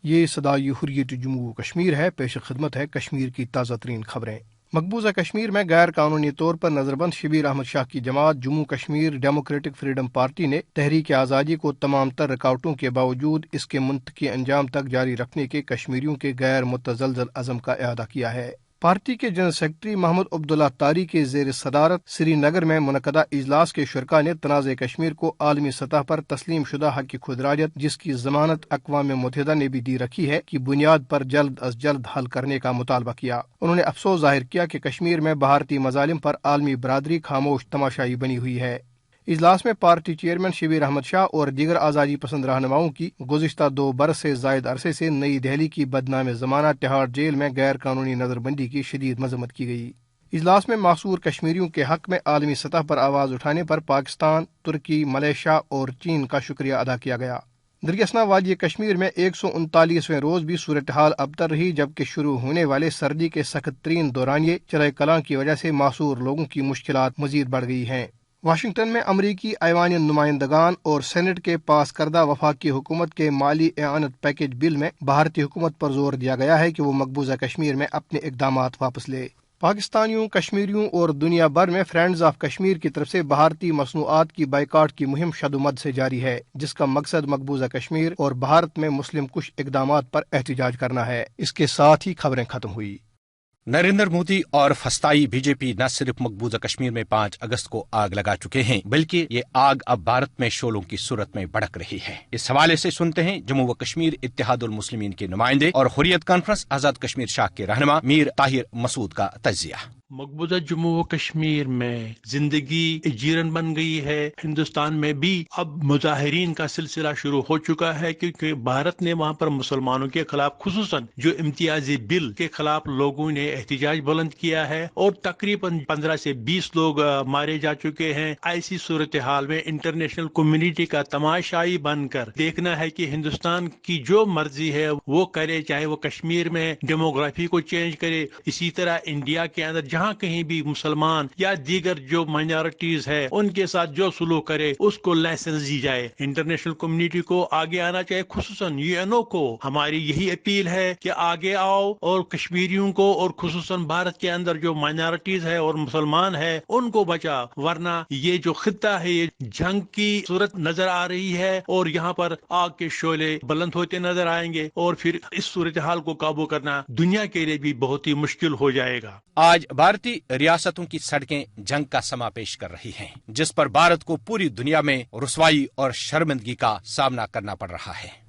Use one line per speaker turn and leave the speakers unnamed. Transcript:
یہ صدائے حریت جموں و کشمیر ہے۔ پیش خدمت ہے کشمیر کی تازہ ترین خبریں۔ مقبوضہ کشمیر میں غیر قانونی طور پر نظربند شبیر احمد شاہ کی جماعت Jammu Kashmir democratic freedom party نے تحریک آزادی کو تمام تر رکاوٹوں کے باوجود اس کے منطقی انجام تک جاری رکھنے کے کشمیریوں کے غیر متزلزل عزم کا اعادہ کیا ہے۔ پارٹی کے جنرل سیکرٹری محمد عبداللہ طاری کے زیر صدارت سری نگر میں منعقدہ اجلاس کے شرکاء نے تنازع کشمیر کو عالمی سطح پر تسلیم شدہ حق کی خودارادیت، جس کی ضمانت اقوام متحدہ نے بھی دی رکھی ہے، کی بنیاد پر جلد از جلد حل کرنے کا مطالبہ کیا۔ انہوں نے افسوس ظاہر کیا کہ کشمیر میں بھارتی مظالم پر عالمی برادری خاموش تماشائی بنی ہوئی ہے۔ اجلاس میں پارٹی چیئرمین شبیر احمد شاہ اور دیگر آزادی پسند رہنماؤں کی گزشتہ 2 برس سے زائد عرصے سے نئی دہلی کی بدنام زمانہ تہاڑ جیل میں غیر قانونی نظر بندی کی شدید مذمت کی گئی۔ اجلاس میں معصور کشمیریوں کے حق میں عالمی سطح پر آواز اٹھانے پر پاکستان، ترکی، ملیشیا اور چین کا شکریہ ادا کیا گیا۔ درگیسنا وادی کشمیر میں 139ویں روز بھی صورتحال ابتر رہی، جبکہ شروع ہونے والے سردی کے سخت ترین دورانیے چرے کلاں کی وجہ سے معصور لوگوں کی مشکلات مزید بڑھ گئی ہیں۔ واشنگٹن میں امریکی ایوانی نمائندگان اور سینٹ کے پاس کردہ وفاقی حکومت کے مالی اعانت پیکیج بل میں بھارتی حکومت پر زور دیا گیا ہے کہ وہ مقبوضہ کشمیر میں اپنے اقدامات واپس لے۔ پاکستانیوں، کشمیریوں اور دنیا بھر میں فرینڈز آف کشمیر کی طرف سے بھارتی مصنوعات کی بائیکاٹ کی مہم شد و مد سے جاری ہے، جس کا مقصد مقبوضہ کشمیر اور بھارت میں مسلم کش اقدامات پر احتجاج کرنا ہے۔ اس کے ساتھ ہی خبریں ختم ہوئی۔
نریندر مودی اور فسطائی بی جے پی نہ صرف مقبوضہ کشمیر میں 5 اگست کو آگ لگا چکے ہیں، بلکہ یہ آگ اب بھارت میں شعلوں کی صورت میں بھڑک رہی ہے۔ اس حوالے سے سنتے ہیں جموں و کشمیر اتحاد المسلمین کے نمائندے اور حریت کانفرنس آزاد کشمیر شاخ کے رہنما میر طاہر مسعود کا تجزیہ۔
مقبوضہ جموں و کشمیر میں زندگی جیرن بن گئی ہے۔ ہندوستان میں بھی اب مظاہرین کا سلسلہ شروع ہو چکا ہے، کیونکہ بھارت نے وہاں پر مسلمانوں کے خلاف، خصوصاً جو امتیازی بل کے خلاف لوگوں نے احتجاج بلند کیا ہے، اور تقریباً 15 سے 20 لوگ مارے جا چکے ہیں۔ ایسی صورتحال میں انٹرنیشنل کمیونٹی کا تماشائی بن کر دیکھنا ہے کہ ہندوستان کی جو مرضی ہے وہ کرے، چاہے وہ کشمیر میں ڈیموگرافی کو چینج کرے، اسی طرح انڈیا کے اندر جہاں کہیں بھی مسلمان یا دیگر جو مائنارٹیز ہے ان کے ساتھ جو سلوک کرے اس کو لائسنس دی جائے۔ انٹرنیشنل کمیونٹی کو آگے آنا چاہیے، خصوصاً یو این او کو ہماری یہی اپیل ہے کہ آگے آؤ اور کشمیریوں کو اور خصوصاً بھارت کے اندر جو مائنارٹیز ہے اور مسلمان ہے ان کو بچا، ورنہ یہ جو خطہ ہے یہ جنگ کی صورت نظر آ رہی ہے اور یہاں پر آگ کے شعلے بلند ہوتے نظر آئیں گے، اور پھر اس صورتحال کو قابو کرنا دنیا کے لیے بھی بہت ہی مشکل ہو جائے گا۔
آج بھارتی ریاستوں کی سڑکیں جنگ کا سما پیش کر رہی ہیں، جس پر بھارت کو پوری دنیا میں رسوائی اور شرمندگی کا سامنا کرنا پڑ رہا ہے۔